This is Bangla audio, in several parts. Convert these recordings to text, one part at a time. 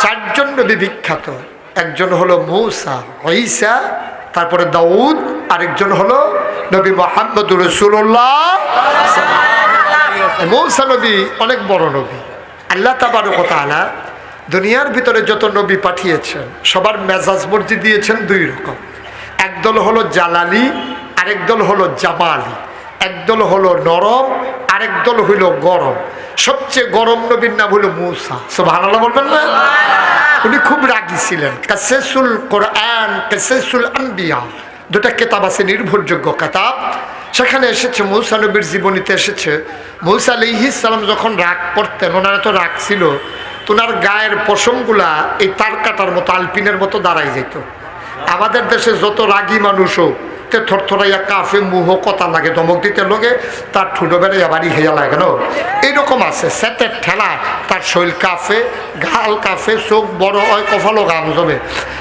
চারজন নবী বিখ্যাত। একজন হলো মূসা, ঈসা, তারপরে দাউদ, আরেকজন হলো নবী মুহাম্মদুর রাসূলুল্লাহ। মূসা নবী অনেক বড় নবী। আল্লাহ তাবারক ওয়া তাআলা দুনিয়ার ভিতরে যত নবী পাঠিয়েছেন সবার মেজাজ মর্জি দিয়েছেন দুই রকম। একদল হলো জালালি, আরেক দল হলো জামালি। একদল হলো নরম, আরেক দল হইল গরম। সবচেয়ে গরম নবীর নাম হলো মূসা। সুবহানাল্লাহ বলবেন না? উনি খুব রাগী ছিলেন। কাসাসুল কোরআন, কাসাসুল আম্বিয়া, দুটা কিতাব আছে নির্ভরযোগ্য কিতাব। সেখানে এসেছে মূসা নবীর জীবনীতে এসেছে, মূসা আলাইহিস সালাম যখন রাগ করতেন, ওনার এত রাগ ছিল, ওনার গায়ের পশমগুলা এই তার কাটার মতো, আলপিনের মতো দাঁড়াই যেত। আমাদের দেশে যত রাগী মানুষ হোক, তে থরথরাইয়া কাফে মুহ কথা লাগে, ধমক দিতে লোকে তার ঠুটো বেড়াইয়া বাড়ি খেয়া লাগে না, এইরকম আছে। সেটের ঠেলা তার শরীর কাফে, গাল কাফে, চোখ বড় হয়, কপালও গাম জমে।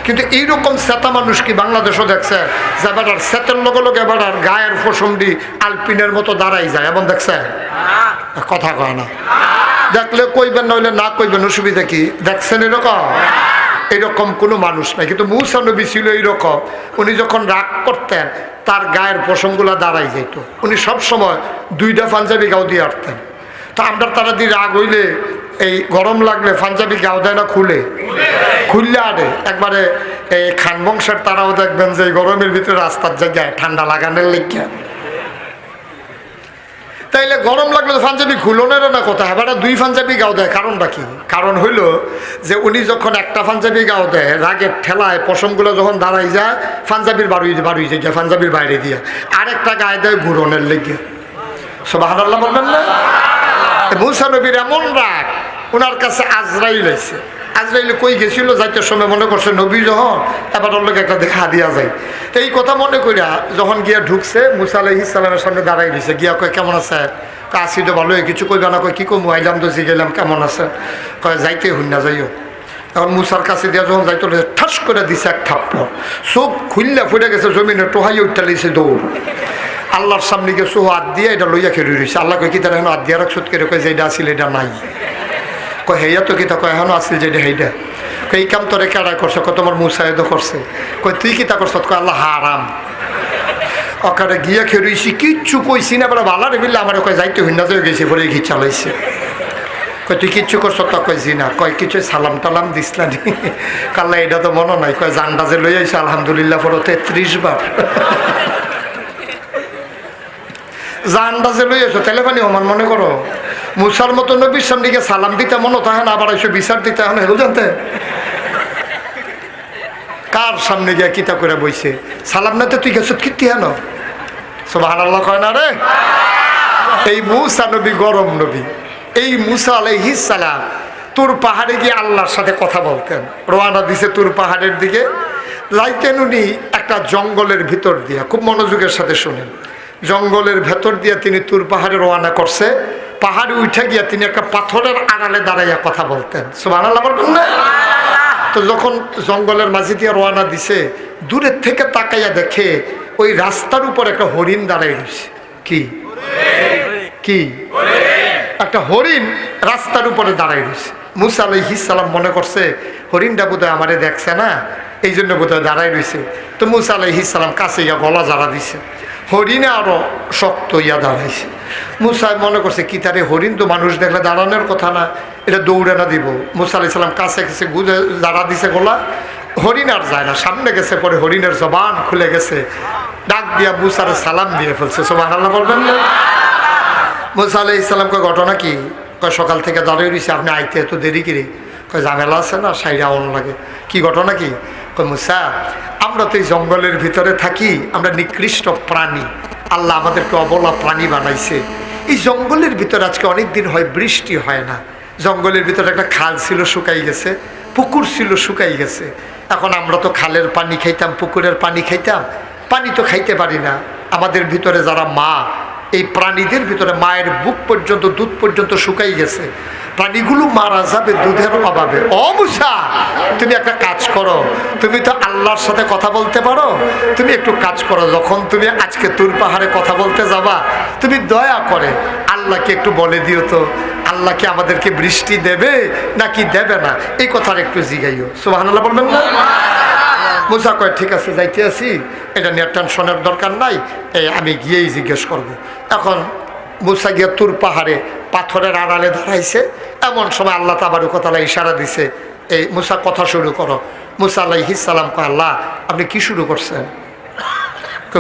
কিন্তু এইরকম সেতা মানুষ কি বাংলাদেশও দেখছে? যে বেটার সেটের লগে লগে বেটার গায়ের পশমটি আলপিনের মতো দাঁড়াই যায়, এমন দেখছে? কথা কয় না। দেখলে কইবেন, নইলে না কইবেন, অসুবিধা কি? দেখছেন এরকম? এরকম কোনো মানুষ নাই। কিন্তু মূসা নবী ছিল এইরকম। উনি যখন রাগ করতেন তার গায়ের পশমগুলা দাঁড়াই যেত। উনি সবসময় দুইটা পাঞ্জাবি গাও দিয়ে আটতেন। তো আমরা তারা দিয়ে রাগ হইলে, এই গরম লাগলে পাঞ্জাবি গাও দেয় না, খুললে আরে একবারে এই খান বংশের তারাও দেখবেন যে এই গরমের ভিতরে রাস্তার জায়গায় ঠান্ডা লাগানোর লেগে, তাইলে গরম লাগলে পাঞ্জাবি খুলনের না কথা এবার দুই পাঞ্জাবি গাও দেয়। কারণটা কি? কারণ হইল যে উনি যখন একটা পাঞ্জাবি গাও দেয়, রাগের ঠেলায় পশমগুলো যখন দাঁড়াই যায়, পাঞ্জাবির বাড়ুই যায়, পাঞ্জাবির বাইরে দিয়ে আরেকটা গায়ে দেয় ঘুরনের লেগে। সুবহানাল্লাহ বলবেন না? মূসা নবীর এমন রাগ, ওনার কাছে আজরাইল এসে, আজরাইলে কই গেছিল, যাইতে সময় মনে করছে নবী যখন, এবার ওর লোক একটা দেখা দিয়া যায়। তো এই কথা মনে করিয়া যখন গিয়া ঢুকছে, মূসা আলাইহিস সালামের সামনে দাঁড়াই দিছে। গিয়া কয় কেমন আছে? আসি তো ভালো, কিছু কইবা না? কয় কি কম, আইলাম তো জিগেলাম কেমন আছে? কয় যাইতে হইন না যাইও। এখন মূসার কাছে দিয়া যখন যাইতে ঠাস করে দিছে এক থাপ্পড়, চোখ খুললা ফুটে গেছে, জমিনে টোহাই উঠতে লিছে দৌড়। আল্লাহর সামনে গিয়ে সোহ হাত দিয়ে এটা লইয়া খেয়ে রয়েছে। আল্লাহ কয় কি তার এখন হাত দিয়া রাখছো? কয় যে এটা আসিল এটা নাই। কয় হেয়া তো কিতা? কয় এখনো আসিল যে এটা সেইটা। কয় এই কাম তোরে কেডা করছো? কয় তোমার মুসাইদ করছে। কয় তুই কিতা করছ? কয় আল্লাহ হারাম। ওখানে গিয়া খেয়ে রয়েছি, কিচ্ছু কইছি না, বলে ভালো রে বিল্লা আমার। কয় যাইতে হইনা যে গেছি, পরে ঘি চালাইছে। কয় তুই কিচ্ছু করছ? তো কয় জি না। কয় কিছু সালাম টালাম দিসলা নি? কাল্লা এটা তো মনে নাই। কয় জানটা যে লই আইছে আলহামদুলিল্লাহ পরে 33 বার জানডাজে লই আছো, তাহলে পানি আমার মনে করো মুসার মতো নবীর সামনে গিয়ে সালাম দিতে মনে থাকে না, আবার এসে বিচার দিতে এখন হেল জানতে কার সামনে গিয়া কিতা করে বইছে সালাম না তো তুই গেছ কীর্তি হেন সুবহানাল্লাহ কয় না রে। এই মুসা নবী গরম নবী। এই মুসা আলাইহিস সালাম তুর পাহাড়ে গিয়ে আল্লাহর সাথে কথা বলতেন। রওনা দিছে তুর পাহাড়ের দিকে, যাইতেন উনি একটা জঙ্গলের ভিতর দিয়া। খুব মনোযোগের সাথে শুনেন। জঙ্গলের ভেতর দিয়া তিনি তুর পাহাড়ে রওনা করছে। পাহাড়ে উঠে গিয়া তিনি একটা পাথরের আড়ালে দাঁড়াইয়া কথা বলতেন। সুবহানাল্লাহ বলবেন না? তো যখন জঙ্গলের মাঝে দিয়ে রওনা দিছে, দূরের থেকে তাকাইয়া দেখে ওই রাস্তার উপর একটা হরিণ দাঁড়াই রয়েছে। কি কি একটা হরিণ রাস্তার উপরে দাঁড়াই রয়েছে। মুসা আলাইহিস সালাম মনে করছে হরিণটা বোধহয় আমারে দেখছে না, এই জন্য বোধহয় দাঁড়াই রয়েছে। তো মুসা আলাইহিস সালাম কাছে ইয়া গলা ঝাড়া দিছে, হরিণে আরো শক্ত ইয়া দাঁড়াইছে। মুসা মনে করছে কি তারে হরিণ তো মানুষ দেখলে দাঁড়ানোর কথা না, এটা দৌড়ে না দিব। মুসা আলাইহিস সালাম কাছে গেছে, গুজে দাঁড়া দিছে গলা, হরিণ আর যায় না। সামনে গেছে, পরে হরিণের জবান খুলে গেছে, ডাক দিয়া মুসার সালাম দিয়ে ফেলছে। সুবহানাল্লাহ বলবেন না? মুসা আলাইহিস সালাম কয় ঘটনা কি? কয় সকাল থেকে দাঁড়িয়ে রয়েছে, আপনি আইতে এত দেরি করে? কয় ঝামেলা আছে না, সাইডে আউন লাগে। কি ঘটনা কি? কয় মুসা, আমরা তো এই জঙ্গলের ভিতরে থাকি, আমরা নিকৃষ্ট প্রাণী, আল্লাহ আমাদেরকে অবলা প্রাণী বানাইছে। এই জঙ্গলের ভিতরে আজকে অনেক দিন হয় বৃষ্টি হয় না। জঙ্গলের ভিতরে একটা খাল ছিল শুকাই গেছে, পুকুর ছিল শুকাই গেছে। এখন আমরা তো খালের পানি খাইতাম, পুকুরের পানি খাইতাম, পানি তো খাইতে পারি না। আমাদের ভিতরে যারা মা, এই প্রাণীদের ভিতরে মায়ের বুক পর্যন্ত দুধ পর্যন্ত শুকাই গেছে। প্রাণীগুলো মারা যাবে দুধের অভাবে। ও মুসা, তুমি একটা কাজ করো, তুমি তো আল্লাহর সাথে কথা বলতে পারো, তুমি একটু কাজ করো, যখন তুমি আজকে তুর পাহাড়ে কথা বলতে যাবা, তুমি দয়া করে আল্লাহকে একটু বলে দিও তো, আল্লাহ কি আমাদেরকে বৃষ্টি দেবে নাকি দেবে না, এই কথার একটু জিগাইও। সুবহানাল্লাহ বলবেন না? মুসা কয় ঠিক আছে, যাইতে আছি, এটা নিয়ে টেনশনের দরকার নাই, আমি গিয়েই জিজ্ঞেস করব। এখন মুসা গিয়ে তুর পাহাড়ে পাথরের আড়ালে দাঁড়াইছে। এমন সময় আল্লাহ তাবারক ওয়া তাআলা ইশারা দিছে, এই মুসা কথা শুরু করো। মুসা আলাইহিস সালাম কয়, আল্লাহ আপনি কি শুরু করছেন?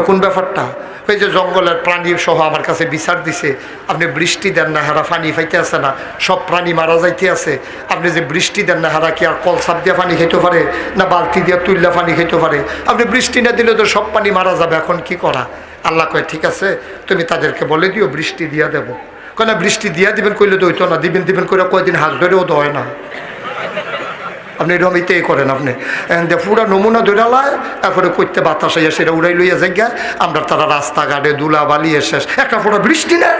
কোন ব্যাপারটা? ওই যে জঙ্গলের প্রাণী সহ আমার কাছে বিচার দিছে, আপনি বৃষ্টি দেন না, হারা পানি খাইতে আসে না, সব প্রাণী মারা যাইতে আছে, আপনি যে বৃষ্টি দেন না, হারা কি আর কলসাপ দিয়ে পানি খাইতে পারে না বালতি দিয়ে তুললে পানি খাইতে পারে? আপনি বৃষ্টি না দিলে তো সব পানি মারা যাবে, এখন কি করা? আল্লাহ কয় ঠিক আছে, তুমি তাদেরকে বলে দিও বৃষ্টি দিয়া দেবো। কেন বৃষ্টি দিয়া দিবেন কইলে তো হইতো না, দিবেন দিবেন করে কয়দিন হাত ধরেও তো হয় না। আপনি এরকম ইতেই করেন, আপনি পুরা নমুনা ধরে লায়, তারপরে করতে বাতাস আইয়া সেটা উড়াই লইয়া জায়গা, আমরা তারা রাস্তাঘাটে ধুলা বালিয়ে শেষ, একটা পুরো বৃষ্টি নেই।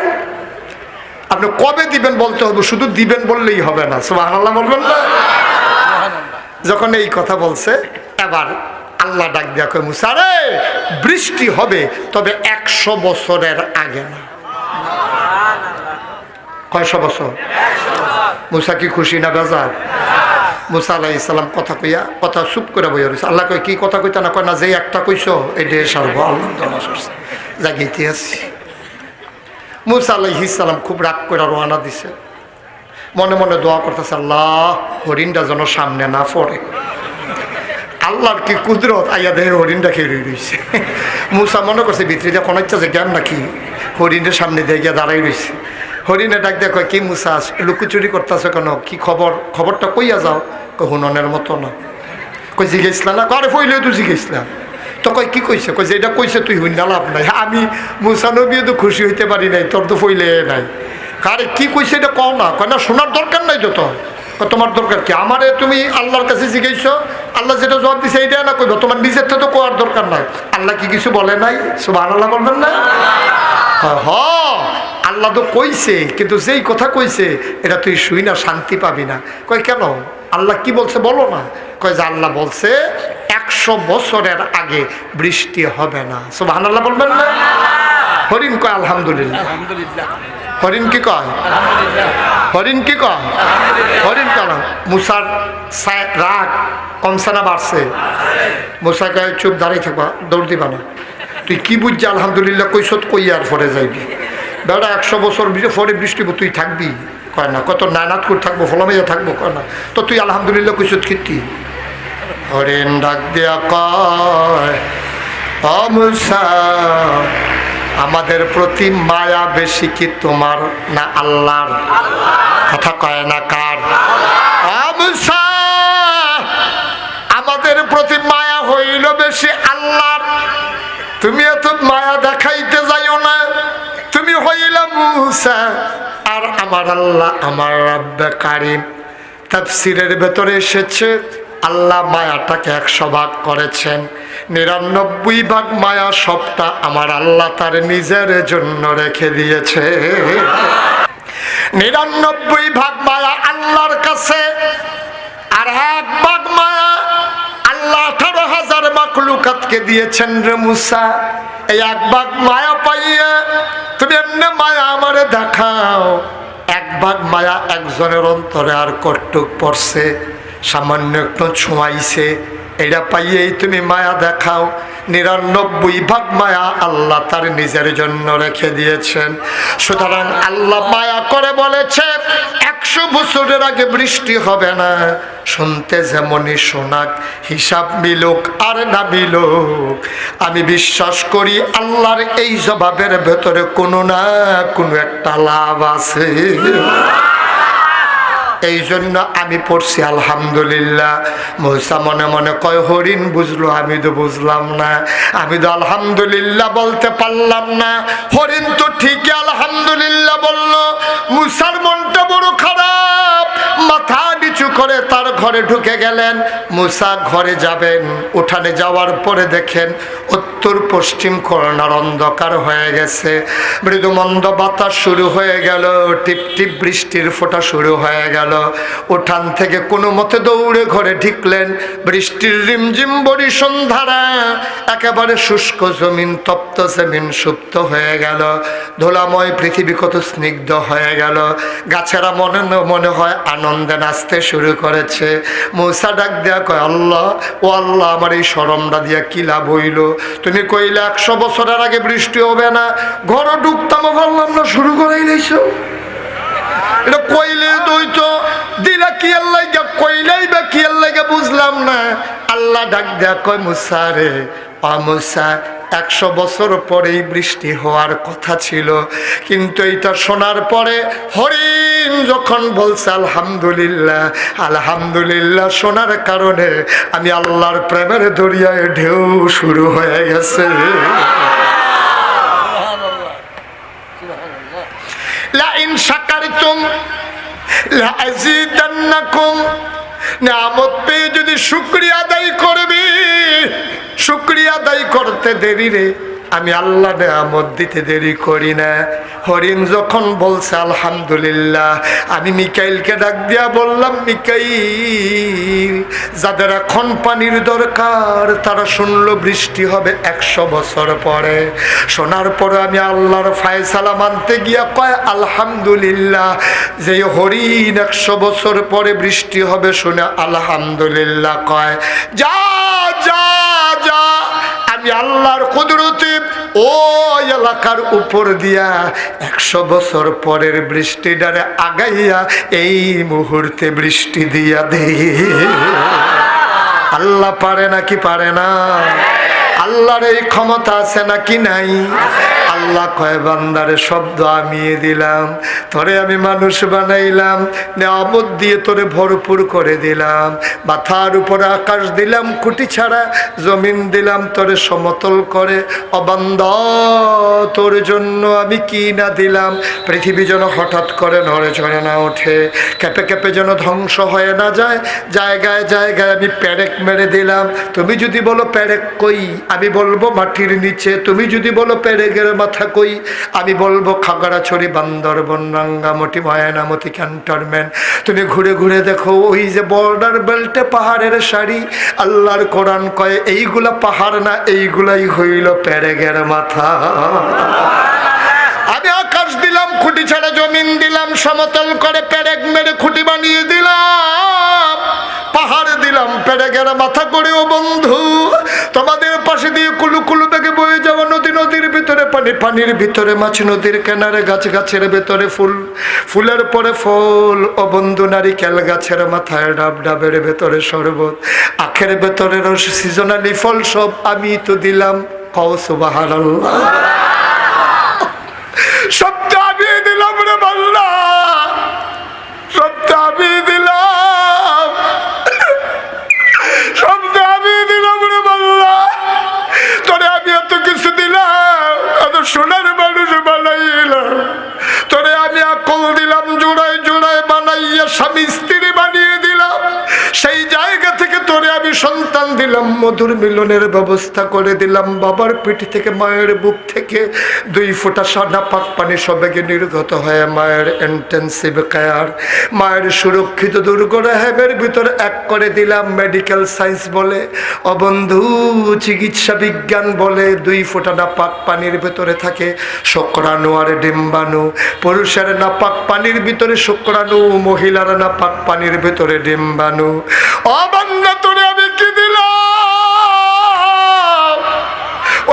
আপনি কবে দিবেন বলতে হবে, শুধু দিবেন বললেই হবে না। সুবহানাল্লাহ বলবেন না? যখন এই কথা বলছে, এবার আল্লাহ ডাক দিয়া কয়, মুসা রে, বৃষ্টি হবে, তবে 100 বছরের আগে না। কয়শো বছর? মুসা কি খুশি না বেজার? মুসা আলাইহিস সালাম কথা কইয়া কথা চুপ করে বইয়া রয়েছে। আল্লাহ কয় কি কথা কইতা না? কয় না, যে একটা কইছো এটাই সারবো, আল্লাহ জাগিতে আছি। মুসা আলাইহিস সালাম খুব রাগ করে রওনা দিছে, মনে মনে দোয়া করতেছে, আল্লাহ হরিণটা যেন সামনে না পড়ে। আল্লাহর কি কুদরত, আইয়া দেহে হরিণটা খেয়ে রয়েছে। মুসা মনে করছে ভিতরে যা কোনো ইচ্ছা যে জ্ঞান নাকি, হরিণের সামনে দিয়ে গিয়ে দাঁড়াই রয়েছে। হরিণে ডাক দেয়া কয়, কি মুসা লুকোচুরি করতেছে কেন, কি খবর? খবরটা কইয়া যাও। হুননের মতো না। কই জিজ্ঞেসলা না? আরে ফইলেও তো জিজ্ঞেসলাম। তো কয় কি কইছে? কই যে এটা কইছে তুই হুইনা লাভ নাই, আমি মুসা নবীও তো খুশি হইতে পারি নাই, তোর তো ফইলে নাই। আরে কি কইছে এটা কও না। কয় না, শোনার দরকার নাই তো, তোমার দরকার কি? আমারে তুমি আল্লাহর কাছে জিজ্ঞেস, আল্লাহ যেটা জবাব দিছে এইটা না কইব, তোমার নিজের তো কোয়ার দরকার নাই। আল্লাহ কি কিছু বলে নাই? সুবহানাল্লাহ বলবেন না? হ, আল্লাহ তো কইছে, কিন্তু যেই কথা কইছে এটা তুই শুই না, শান্তি পাবি না। কয় কেন? আল্লাহ কি বলছে বলো না। কয় যে আল্লাহ বলছে 100 বছরের আগে বৃষ্টি হবে না। সুবহানাল্লাহ বলবেন না? হরিণ কয় আলহামদুলিল্লাহ। হরিণ কি কয়? হরিণ কি কয়? হরিণ কেন? মুসার রাগ কমছে না বাড়ছে? মুসা কয় চুপ, দাঁড়িয়ে থাকবা, দৌড় দিবা না। তুই কি বুঝছি আলহামদুলিল্লাহ কইসত, কই আর পরে যাইবি বেড়া? 100 বছর পরে বৃষ্টি তুই থাকবি? কয় না। কত নায়নাত করে থাকবো, ফলমাইয়া থাকবো? কয় না। তো তুই আলহামদুলিল্লাহ কইসত কীর্তি? হরিণ ডাক দিয়া কয়, ও মুসা, আমাদের প্রতি মায়া বেশি কি তোমার না আল্লাহর? কথা কয় না কার? ও মুসা, আমাদের প্রতি মায়া হইল বেশি আল্লাহর। তুমি এত মায়া দেখাইতে যাইও না, তুমি হইলা মুসা আর আমার আল্লাহ আমার রব্বে কারীম। তাফসীরের ভেতরে এসেছে আল্লাহ মায়াটাকে 100 ভাগ করেছেন, 99 ভাগ মায়া সবটা আমার আল্লাহ তার নিজের জন্য রেখে দিয়েছে। 99 ভাগ মায়া আল্লাহর কাছে, আর 1 ভাগ মায়া আল্লাহ 18,000 মাখলুকাতকে দিয়েছেন রে মুসা। এই 1 ভাগ মায়া পাইয়া তুমি এমনি মায়া আমারে দেখাও। 1 ভাগ মায়া একজনের অন্তরে আর কটুক পড়ছে, সামান্য একটু ছোঁয়াইছে, এটা পাইয়েই তুমি মায়া দেখাও। 99 ভাগ মায়া আল্লাহ তার নিজের জন্য রেখে দিয়েছেন। সুতরাং আল্লাহ মায়া করে বলেছে 100 বছরের আগে বৃষ্টি হবে না। শুনতে যেমনই শোনাক, হিসাব মিলুক আর না মিলুক, আমি বিশ্বাস করি আল্লাহর এই জবাবের ভেতরে কোনো না কোনো একটা লাভ আছে। এই জন্য আমি পড়ছি আলহামদুলিল্লাহ। মুসা মনে মনে কয় হরিণ বুঝলো, আমি তো বুঝলাম না, আমি তো আলহামদুলিল্লাহ বলতে পারলাম না। হরিণ তো ঠিকই আলহামদুলিল্লাহ বলল, মুসার মনটা বড় খারাপ, মাথা নিচু নিচু করে তার ঘরে ঢুকে গেলেন। মূসা ঘরে যাবেন, উঠানে যাওয়ার পরে দেখেন উত্তর পশ্চিম কর্নার অন্ধকার হয়ে গেছে। মৃদুমন্দ বাতাস শুরু হয়ে গেল, টিপ টিপ বৃষ্টির ফোঁটা শুরু হয়ে গেল। উঠান থেকে কোনো মতে দৌড়ে ঘরে ঢুকলেন। বৃষ্টির রিমঝিম বরিশন ধারা, একেবারে শুষ্ক জমিন, তপ্ত জমিন সুপ্ত হয়ে গেল। ধুলাময় পৃথিবী কত স্নিগ্ধ হয়ে গেল। গাছেরা মনে মনে হয় আনন্দে নাচতে শুরু করেছে। মূসা ডাক দেয়া কয়, আল্লাহ ও আল্লাহ, আমার এই শরমটা দিয়া কি লাভ হইল? তুমি কইলে 100 বছরের আগে বৃষ্টি হবে না, ঘরে ঢুকতাম ভাবলাম না, শুরু করাই দিয়েছো। এটা কইলে দইতো দিলা কি আল্লাহ, কইলেই বা কি আল্লাহ বুঝলাম না। আল্লাহ ডাক দেয়া কয়, মূসা রে, মূসা 100 বছর পরেই বৃষ্টি হওয়ার কথা ছিল, কিন্তু এইটা শোনার পরে হরিণ যখন বলছে আলহামদুলিল্লাহ আলহামদুলিল্লাহ শোনার কারণে আমি আল্লাহর প্রেমের দরিয়ায় ঢেউ শুরু হয়ে গেছে। লা ইন শাকারতুম লা আযীদান্নাকুম, নিয়ামত পেয়ে যদি শুকরিয়া আদায় করবি, শুকরিয়া আদায় করতে দেরি রে, আমি আল্লাহ নিয়ামত দিতে দেরি করি না। হরিণ যখন বলছে আলহামদুলিল্লাহ, আমি মিকাইলকে ডাক দিয়া বললাম, মিকাইল, যাদের এখন পানির দরকার তারা শুনলো বৃষ্টি হবে 100 বছর পরে। শোনার পরে আমি আল্লাহর ফায়সালা মানতে গিয়া কয় আলহামদুলিল্লাহ। যে হরিণ 100 বছর পরে বৃষ্টি হবে শুনে আলহামদুলিল্লাহ কয়, যা যা যা, আমি আল্লাহর কুদরতে ওই এলাকার উপর দিয়া 100 বছর পরের বৃষ্টিটারে আগাইয়া এই মুহূর্তে বৃষ্টি দিয়া দে। আল্লাহ পারে নাকি পারে না? আল্লাহর এই ক্ষমতা আছে নাকি নাই? আল্লাহ কয়, বান্দারে শব্দ আমিয়ে দিলাম, তোরে আমি মানুষ বানাইলাম, নিয়ামত দিয়ে তোরে ভরপুর করে দিলাম, মাথার উপরে আকাশ দিলাম খুঁটি ছাড়া, জমিন দিলাম তোরে সমতল করে। ও বান্দা, তোর জন্য আমি কি না দিলাম। পৃথিবী যেন হঠাৎ করে নড়ে চড়ে না ওঠে, কেঁপে কেঁপে যেন ধ্বংস হয়ে না যায়। জায়গায় জায়গায় আমি পেরেক মেরে দিলাম। তুমি যদি বলো পেরেক কই, আমি বলবো মাটির নিচে। তুমি যদি বলো পেরেকের মাথা কই, আমি বলবো খাগড়াছড়ি, বান্দরবন, রাঙ্গামাটি, ময়নামতি ক্যান্টনমেন্ট। তুমি ঘুরে ঘুরে দেখো ওই যে বর্ডার বেল্টে পাহাড়ের সারি, আল্লাহর কোরআন কয় এইগুলা পাহাড় না, এইগুলাই হইল পেরেকের মাথা। আমি আকাশ দিলাম খুঁটি ছাড়া, জমিন দিলাম সমতল করে, পেরেক মেরে খুঁটি বানিয়ে দিলাম, পাহাড় দিলাম পেরেকের মাথা করে। ও বন্ধু, তোমাদের পাশে দিয়ে কুলু কুলু বেগে বয়ে যাওয়া নদী, নদীর ভিতরে পানি, পানির ভিতরে মাছ, নদীর কিনারে গাছ, গাছের ভেতরে ফুল, ফুলের পরে ফল। ও বন্ধু, নারিকেল গাছের মাথায় ডাব, ডাবের ভেতরে শরবত, আখের ভেতরে রস, সিজনালি ফল সব আমি তো দিলাম। কও সুবহানাল্লাহ। শব্দ আমি দিলাম রে বাল্লা, শব্দ আমি দিলাম, শব্দ আমি দিলাম রে বাল্লা। তোরে আমি এত কিছু দিলাম, এত সোনার মানুষ বানাইলাম, তোরে আমি আকল দিলাম, জোড়ায় জোড়ায় বানাইয়া স্বামী স্ত্রী বানিয়ে দিলাম। সেই জায়গা থেকে তোরে আমি সন্তান দিলাম, মধুর মিলনের ব্যবস্থা করে দিলাম। বাবার পিঠে থেকে, মায়ের বুক থেকে 2 ফোঁটা সাদা পাক পানি সবেগে নির্গত হয়ে মায়ের ইন্টেন্সিভ কেয়ার, মায়ের সুরক্ষিত দুর্গ রেহেমের ভিতরে এক করে দিলাম। মেডিকেল সায়েন্স বলে, অবন্ধু চিকিৎসা বিজ্ঞান বলে, 2 ফোঁটা নাপাক পানির ভিতরে থাকে শুক্রাণু আর ডিম্বাণু। পুরুষের নাপাক পানির ভিতরে শুক্রাণু, মহিলার নাপাক পানির ভিতরে ডিম্বাণু। অবান্ধা তোরে আমি কি দিলাম?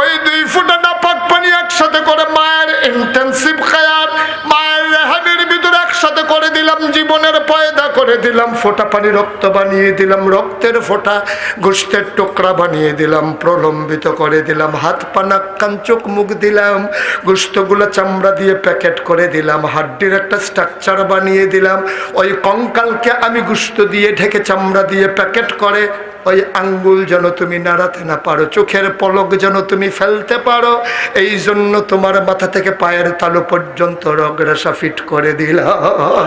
ওই 2 ফোঁটা নাপাক পানি একসাথে করে মায়ের ইন্টেন্সিভ কেয়ার, মায়ের রেহামের ভিতরে একসাথে করে দিলাম, জীবনের পয়দা করে দিলাম। ফোঁটা পানি রক্ত বানিয়ে দিলাম, রক্তের ফোঁটা গোশতের টুকরা বানিয়ে দিলাম, প্রলম্বিত করে দিলাম। হাত পা নাক কান চোখ মুখ দিলাম, গোশতগুলো চামড়া দিয়ে প্যাকেট করে দিলাম, হাড্ডির একটা স্ট্রাকচার বানিয়ে দিলাম। ওই কঙ্কালকে আমি গোশত দিয়ে ঢেকে চামড়া দিয়ে প্যাকেট করে, ওই আঙ্গুল যেন তুমি নাড়াতে না পারো, চোখের পলক যেন তুমি ফেলতে পারো, এই জন্য তোমার মাথা থেকে পায়ের তালু পর্যন্ত রগরেশা ফিট করে দিলাম।